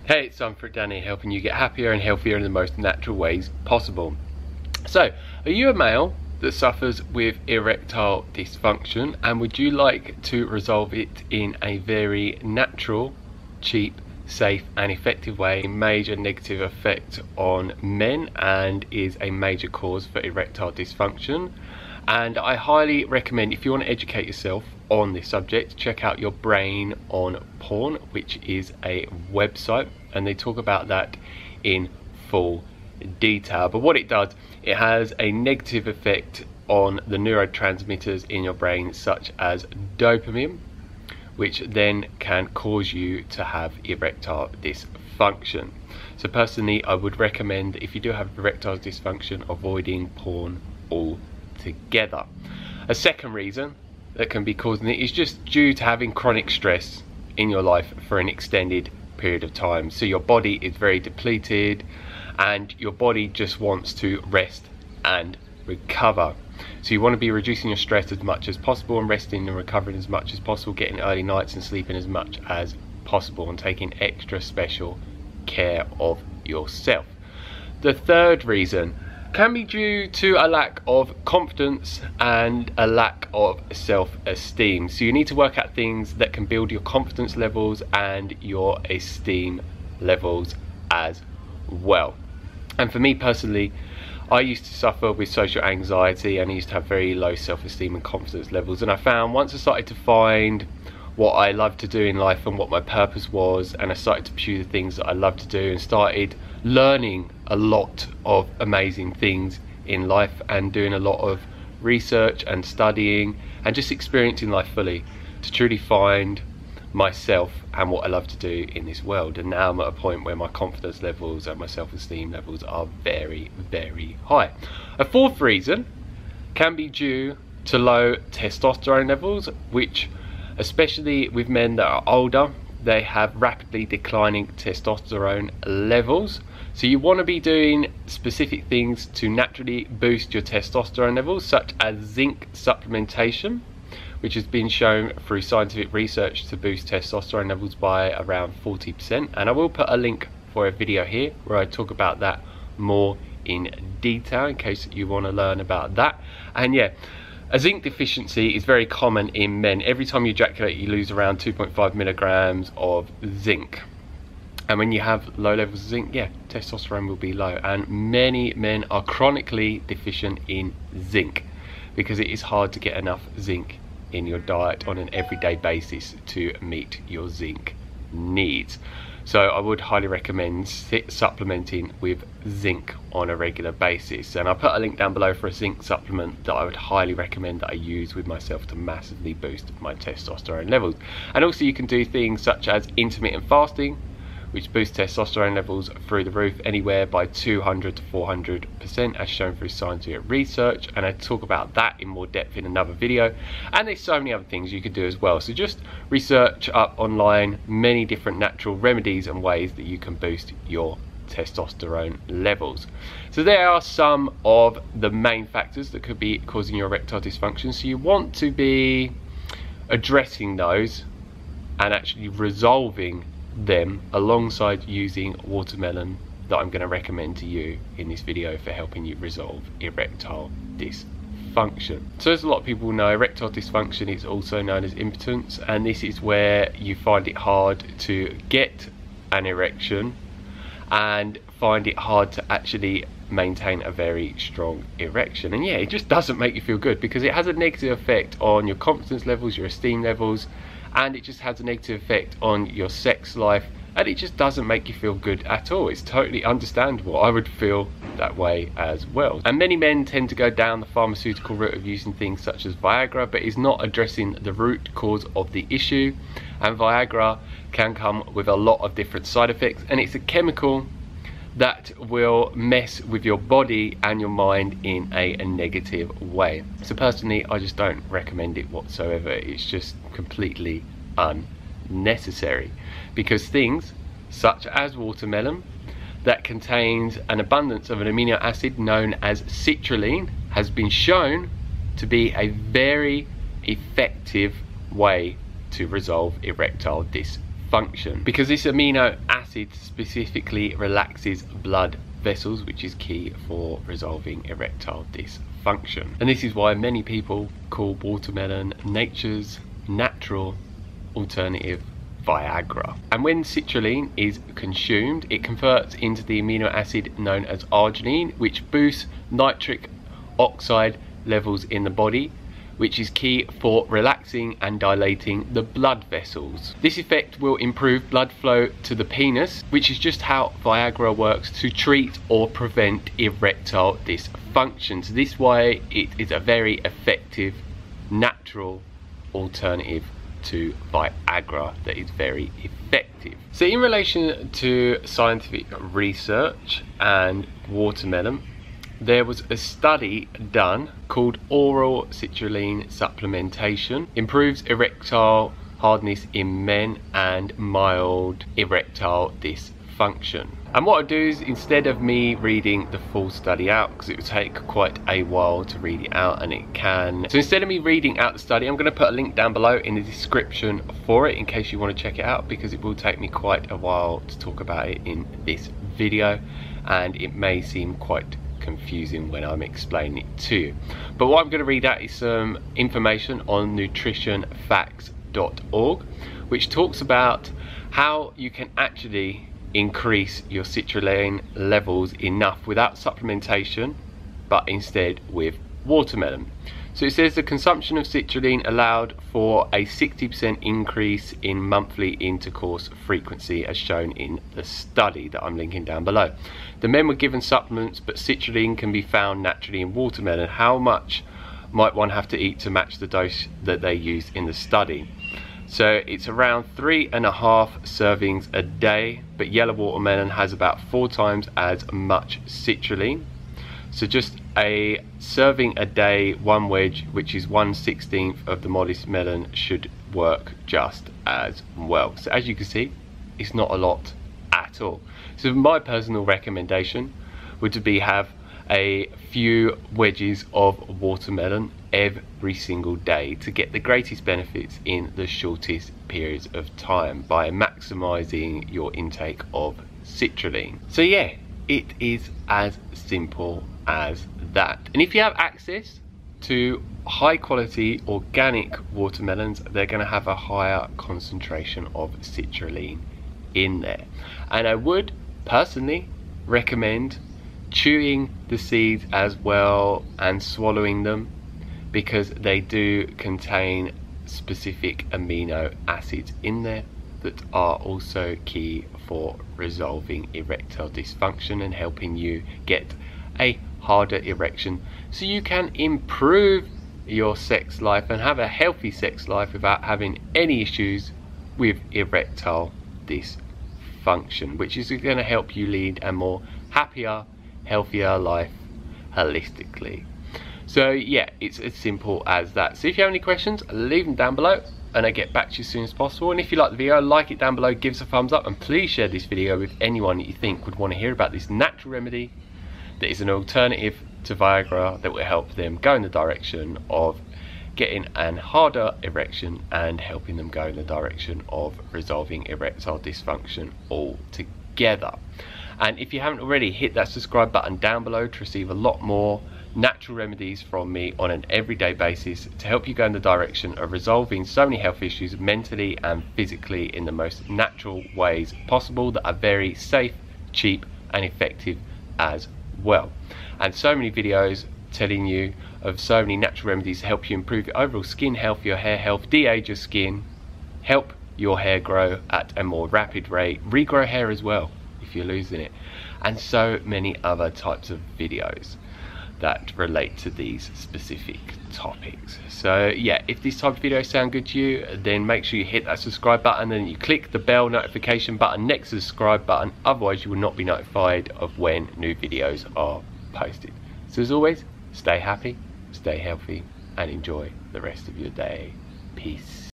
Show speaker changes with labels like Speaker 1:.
Speaker 1: Hey, it's Sunfruit Danny, helping you get happier and healthier in the most natural ways possible. So, are you a male that suffers with erectile dysfunction, and would you like to resolve it in a very natural, cheap, safe and effective way? A major negative effect on men and is a major cause for erectile dysfunction. And I highly recommend, if you want to educate yourself on this subject, check out Your Brain on Porn, which is a website, and they talk about that in full detail. But what it does, it has a negative effect on the neurotransmitters in your brain, such as dopamine, which then can cause you to have erectile dysfunction. So personally, I would recommend, if you do have erectile dysfunction, avoiding porn altogether. A second reason that can be causing it is just due to having chronic stress in your life for an extended period of time. So your body is very depleted and your body just wants to rest and recover. So you want to be reducing your stress as much as possible and resting and recovering as much as possible, getting early nights and sleeping as much as possible, and taking extra special care of yourself. The third reason can be due to a lack of confidence and a lack of self-esteem. So you need to work out things that can build your confidence levels and your esteem levels as well. And for me personally, I used to suffer with social anxiety and I used to have very low self-esteem and confidence levels, and I found once I started to find what I love to do in life and what my purpose was, and I started to pursue the things that I love to do and started learning a lot of amazing things in life and doing a lot of research and studying and just experiencing life fully to truly find myself and what I love to do in this world. And now I'm at a point where my confidence levels and my self-esteem levels are very, very high. A fourth reason can be due to low testosterone levels, which, especially with men that are older, they have rapidly declining testosterone levels. So you want to be doing specific things to naturally boost your testosterone levels, such as zinc supplementation, which has been shown through scientific research to boost testosterone levels by around 40%. And I will put a link for a video here where I talk about that more in detail in case you want to learn about that. And yeah, a zinc deficiency is very common in men. Every time you ejaculate, you lose around 2.5 milligrams of zinc. And when you have low levels of zinc, yeah, testosterone will be low. And many men are chronically deficient in zinc because it is hard to get enough zinc in your diet on an everyday basis to meet your zinc needs. So I would highly recommend supplementing with zinc on a regular basis. And I'll put a link down below for a zinc supplement that I would highly recommend that I use with myself to massively boost my testosterone levels. And also you can do things such as intermittent fasting, which boosts testosterone levels through the roof, anywhere by 200 to 400%, as shown through scientific research. And I talk about that in more depth in another video. And there's so many other things you could do as well. So just research up online many different natural remedies and ways that you can boost your testosterone levels. So there are some of the main factors that could be causing your erectile dysfunction. So you want to be addressing those and actually resolving them alongside using watermelon, that I'm going to recommend to you in this video for helping you resolve erectile dysfunction. So as a lot of people know, erectile dysfunction is also known as impotence, and this is where you find it hard to get an erection and find it hard to actually maintain a very strong erection. And yeah, it just doesn't make you feel good because it has a negative effect on your confidence levels, your esteem levels, and it just has a negative effect on your sex life, and it just doesn't make you feel good at all. It's totally understandable. I would feel that way as well. And many men tend to go down the pharmaceutical route of using things such as Viagra, but is not addressing the root cause of the issue. And Viagra can come with a lot of different side effects, and it's a chemical that will mess with your body and your mind in a negative way. So personally, I just don't recommend it whatsoever. It's just completely unnecessary, because things such as watermelon that contains an abundance of an amino acid known as citrulline has been shown to be a very effective way to resolve erectile dysfunction. dysfunction, because this amino acid specifically relaxes blood vessels, which is key for resolving erectile dysfunction. And this is why many people call watermelon nature's natural alternative Viagra. And when citrulline is consumed, it converts into the amino acid known as arginine, which boosts nitric oxide levels in the body, which is key for relaxing and dilating the blood vessels. This effect will improve blood flow to the penis, which is just how Viagra works to treat or prevent erectile dysfunction. So this way it is a very effective natural alternative to Viagra that is very effective. So in relation to scientific research and watermelon, there was a study done called oral citrulline supplementation improves erectile hardness in men and mild erectile dysfunction. And what I'll do is, instead of me reading the full study out, because it would take quite a while to read it out, and it can, so instead of me reading out the study, I'm going to put a link down below in the description for it in case you want to check it out, because it will take me quite a while to talk about it in this video and it may seem quite confusing when I'm explaining it to you. But what I'm going to read out is some information on nutritionfacts.org, which talks about how you can actually increase your citrulline levels enough without supplementation, but instead with watermelon. So it says the consumption of citrulline allowed for a 60% increase in monthly intercourse frequency, as shown in the study that I'm linking down below. The men were given supplements, but citrulline can be found naturally in watermelon. How much might one have to eat to match the dose that they used in the study? So it's around 3.5 servings a day, but yellow watermelon has about 4 times as much citrulline. So just a serving a day, one wedge, which is 1/16 of the modest melon, should work just as well. So as you can see, it's not a lot at all. So my personal recommendation would be have a few wedges of watermelon every single day to get the greatest benefits in the shortest periods of time by maximizing your intake of citrulline. So yeah, it is as simple as that. And if you have access to high quality organic watermelons, they're going to have a higher concentration of citrulline in there. And I would personally recommend chewing the seeds as well and swallowing them, because they do contain specific amino acids in there that are also key for resolving erectile dysfunction and helping you get a harder erection, so you can improve your sex life and have a healthy sex life without having any issues with erectile dysfunction, which is going to help you lead a more happier, healthier life holistically. So yeah, it's as simple as that. So if you have any questions, leave them down below and I'll get back to you as soon as possible. And if you like the video, like it down below, give us a thumbs up, and please share this video with anyone that you think would want to hear about this natural remedy that is an alternative to Viagra that will help them go in the direction of getting an harder erection and helping them go in the direction of resolving erectile dysfunction altogether. And if you haven't already, hit that subscribe button down below to receive a lot more natural remedies from me on an everyday basis to help you go in the direction of resolving so many health issues mentally and physically in the most natural ways possible that are very safe, cheap and effective as well. And so many videos telling you of so many natural remedies to help you improve your overall skin health, your hair health, de-age your skin, help your hair grow at a more rapid rate, regrow hair as well if you're losing it, and so many other types of videos that relate to these specific topics. So yeah, if these type of videos sound good to you, then make sure you hit that subscribe button and you click the bell notification button next to the subscribe button, otherwise you will not be notified of when new videos are posted. So as always, stay happy, stay healthy and enjoy the rest of your day. Peace.